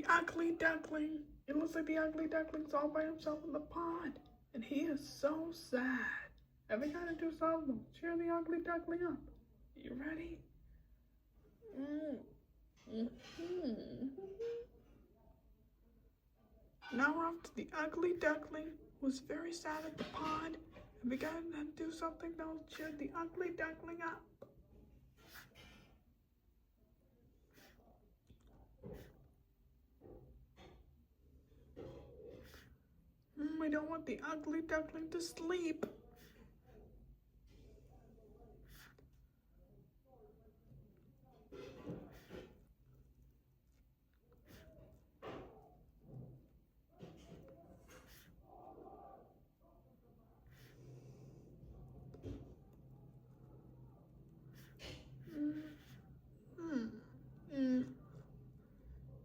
Ugly Duckling. It looks like the Ugly Duckling's all by himself in the pond. And he is so sad. And we gotta do something to cheer the Ugly Duckling up. You ready? Now we're off to the Ugly Duckling, who's very sad at the pond. And we gotta do something that will cheer the Ugly Duckling up. We don't want the Ugly Duckling to sleep.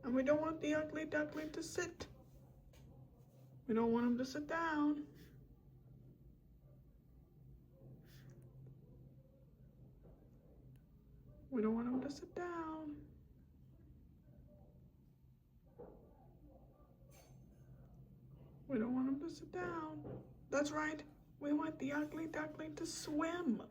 And we don't want the Ugly Duckling to sit. We don't want him to sit down. We don't want him to sit down. We don't want him to sit down. That's right. We want the Ugly Duckling to swim.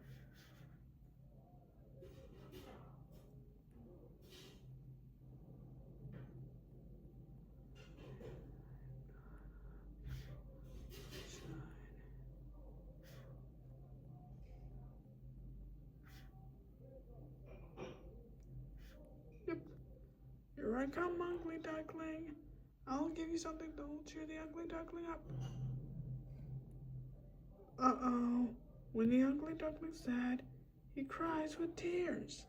Yep. Here I come, Ugly Duckling. I'll give you something to cheer the Ugly Duckling up. Uh-oh. When the Ugly Duckling's sad, he cries with tears.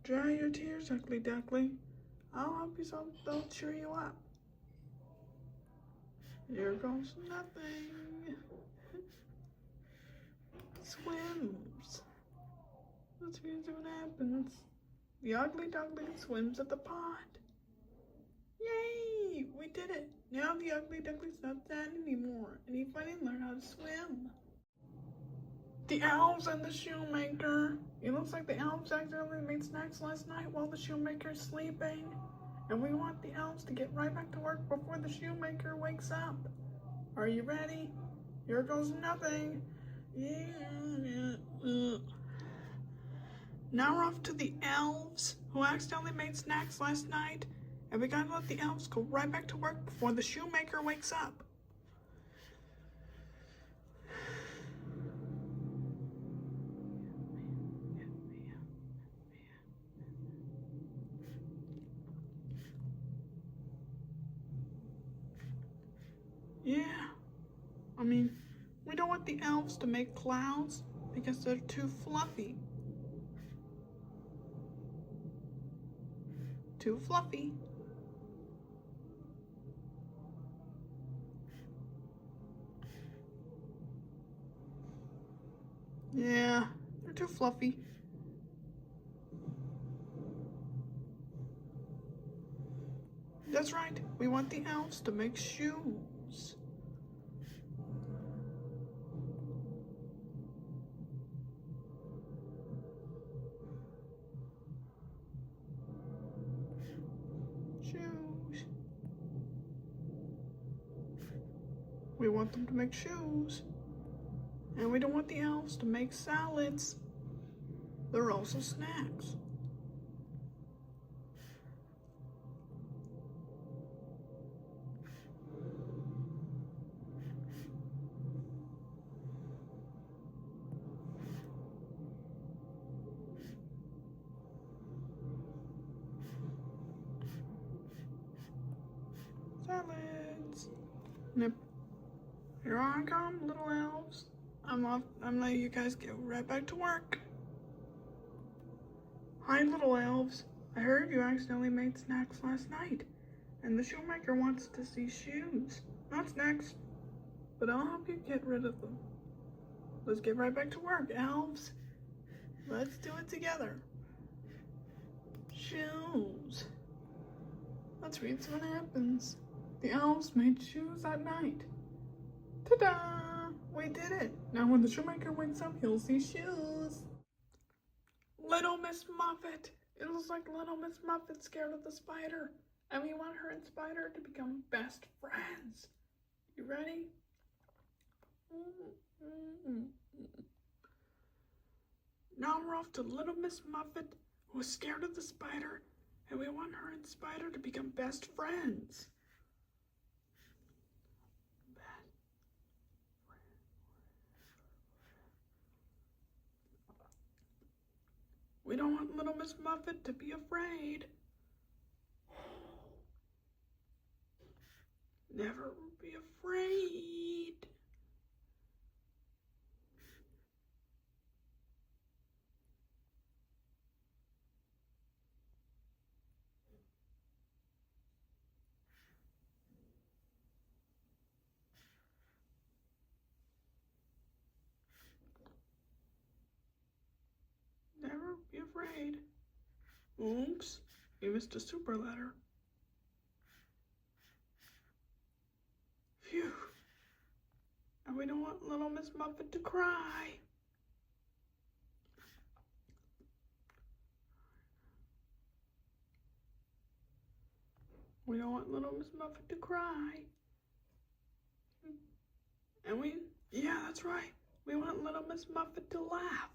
Dry your tears, Ugly Duckling. I'll help you something that'll cheer you up. Here goes nothing. Swims. Let's see what happens. The Ugly Duckling swims at the pond. Yay! We did it! Now the Ugly Duckling's not sad anymore, and he finally learned how to swim. The Elves and the Shoemaker. It looks like the elves accidentally made snacks last night while the shoemaker's sleeping. And we want the elves to get right back to work before the shoemaker wakes up. Are you ready? Here goes nothing. Now we're off to the elves who accidentally made snacks last night. And we gotta let the elves go right back to work before the shoemaker wakes up. Yeah, I mean, we don't want the elves to make clouds because they're too fluffy. Too fluffy. Yeah, they're too fluffy. That's right, we want the elves to make shoes. Shoes. We want them to make shoes. And we don't want the elves to make salads. They're also snacks. Salads. Nip. Here I come, little elves. I'm letting you guys get right back to work. Hi, little elves. I heard you accidentally made snacks last night, and the shoemaker wants to see shoes, not snacks, but I'll help you get rid of them. Let's get right back to work, elves. Let's do it together. Shoes. Let's read what happens. The elves made shoes at night. Ta-da! We did it! Now when the shoemaker wakes up, he'll see shoes. Little Miss Muffet! It looks like little Miss Muffet's scared of the spider. And we want her and Spider to become best friends. You ready? Now we're off to little Miss Muffet, who is scared of the spider, and we want her and Spider to become best friends. We don't want little Miss Muffet to be afraid. Never be afraid. Never be afraid. Oops, we missed a super letter. Phew. And we don't want little Miss Muffet to cry. We don't want little Miss Muffet to cry. And yeah, that's right. We want little Miss Muffet to laugh.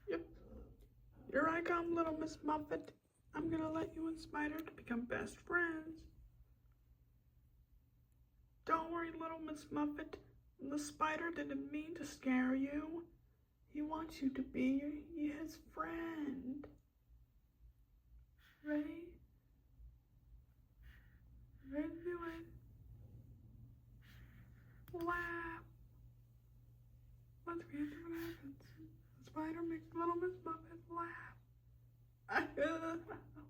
Yep. Here I come, little Miss Muffet. I'm gonna let you and Spider to become best friends. Don't worry, little Miss Muffet. The spider didn't mean to scare you. He wants you to be his friend. Ready? Ready to do it. Laugh. Let's see what happens. The spider makes little Miss Muffet laugh.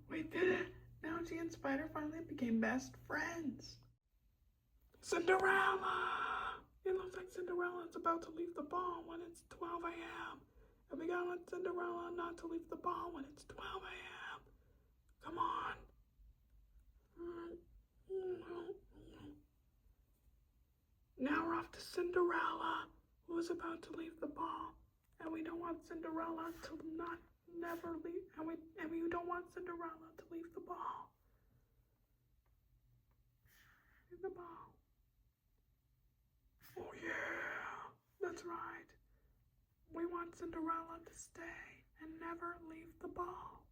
We did it. Now she and Spider finally became best friends. Cinderella! It looks like Cinderella is about to leave the ball when it's 12 a.m. And we gotta let Cinderella not to leave the ball when it's 12 a.m. Come on. Now we're off to Cinderella, who is about to leave the ball. And we don't want Cinderella to never leave. And we don't want Cinderella to leave the ball. Leave the ball. Oh yeah, that's right. We want Cinderella to stay and never leave the ball.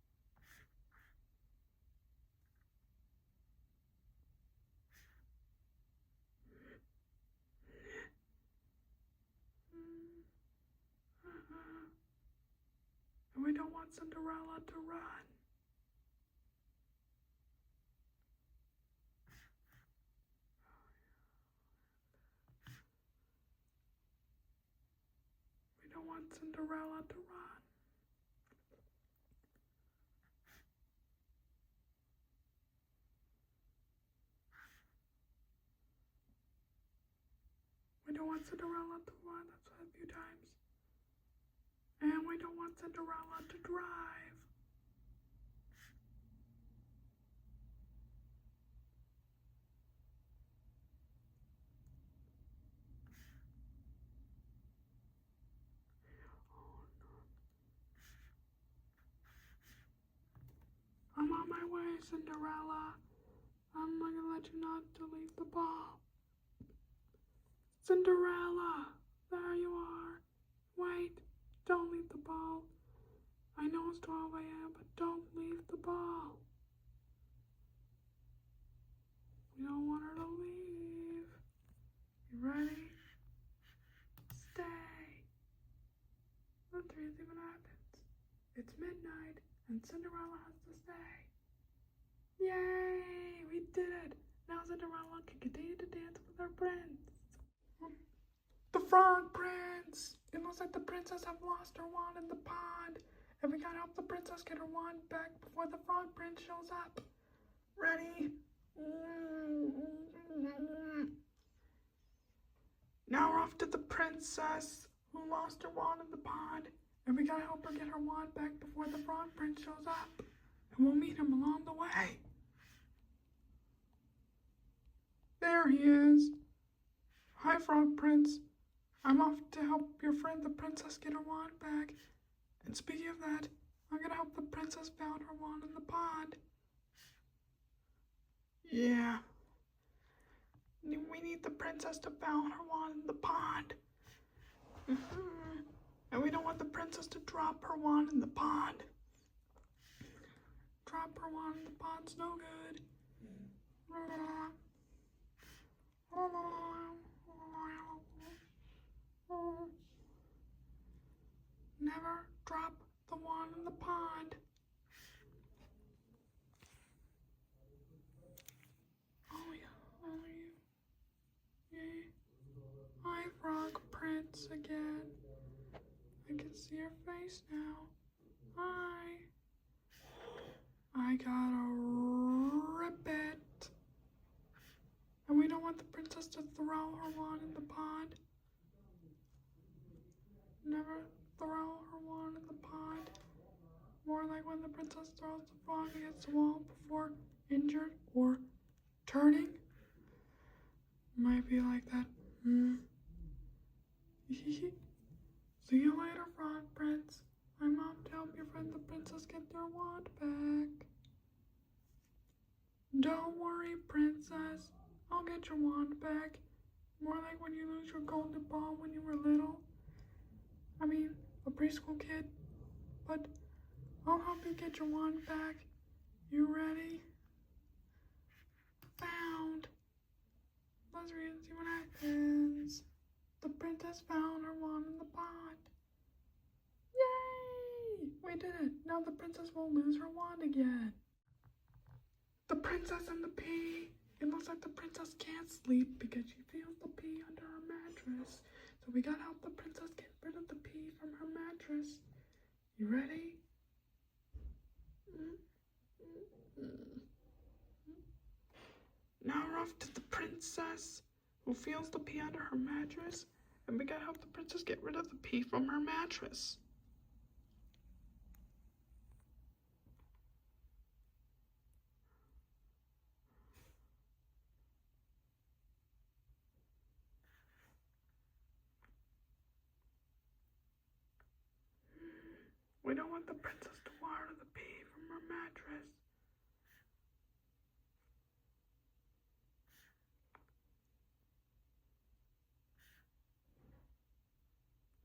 And we don't want Cinderella to run. We don't want Cinderella to run. We don't want Cinderella to run. That's said a few times. And we don't want Cinderella to drive. I'm on my way, Cinderella. I'm not gonna let you not to leave the ball. Cinderella, there you are. Wait, don't leave the ball. I know it's 12 a.m., but don't leave the ball. We don't want her to leave. You ready? Stay. Let's see what happens. It's midnight, and Cinderella has to stay. Yay! We did it! Now Cinderella can continue to dance with her prince. The Frog Prince! It looks like the princess have lost her wand in the pond. And we gotta help the princess get her wand back before the Frog Prince shows up. Ready? Now we're off to the princess, who lost her wand in the pond, and we gotta help her get her wand back before the Frog Prince shows up. And we'll meet him along the way. There he is. Hi, Frog Prince. I'm off to help your friend the princess get her wand back. And speaking of that, I'm gonna help the princess found her wand in the pond. Yeah. We need the princess to found her wand in the pond. And we don't want the princess to drop her wand in the pond. Drop her wand in the pond's no good. Never drop the wand in the pond. Oh yeah, oh yeah. Yay. Hi, Frog Prince again. I can see your face now. Hi. I gotta rip it. And we don't want the princess to throw her wand in the pond. Never throw her wand in the pond. More like when the princess throws the frog against the wall before injured or turning. Might be like that. See you later, Frog Prince. I'm off to help your friend the princess get their wand back. Don't worry, princess. I'll get your wand back. More like when you lose your golden ball when you were little. I mean, a preschool kid. But I'll help you get your wand back. You ready? Found. Let's read and see what happens. The princess found her wand in the pond. Yay! We did it. Now the princess won't lose her wand again. The Princess and the Pea. It looks like the princess can't sleep because she feels the pea under her mattress. So we gotta help the princess get rid of the pea from her mattress. You ready? Now we're off to the princess who feels the pea under her mattress. And we gotta help the princess get rid of the pea from her mattress. We don't want the princess to water the pea from her mattress.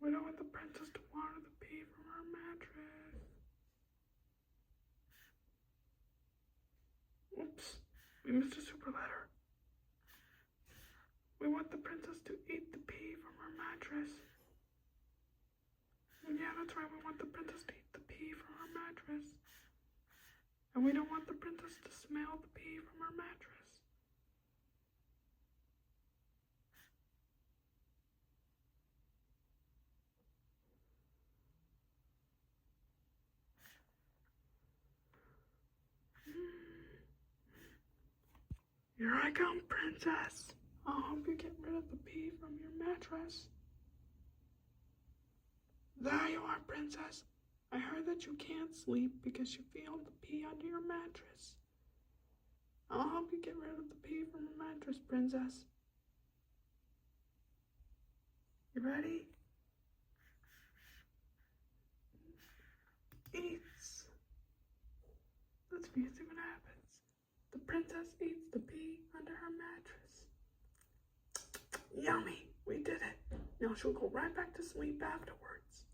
We don't want the princess to water the pea from her mattress. Oops, we missed a super letter. We want the princess to eat the pea from her mattress. Yeah, that's right, we want the princess to eat the pea from her mattress. And we don't want the princess to smell the pea from her mattress. Here I come, princess. I'll help you get rid of the pea from your mattress. There you are, princess. I heard that you can't sleep because you feel the pea under your mattress. I'll help you get rid of the pea from your mattress, princess. You ready? Eats. Let's see what happens. The princess eats the pea under her mattress. Yummy! We did it. Now she'll go right back to sleep afterwards.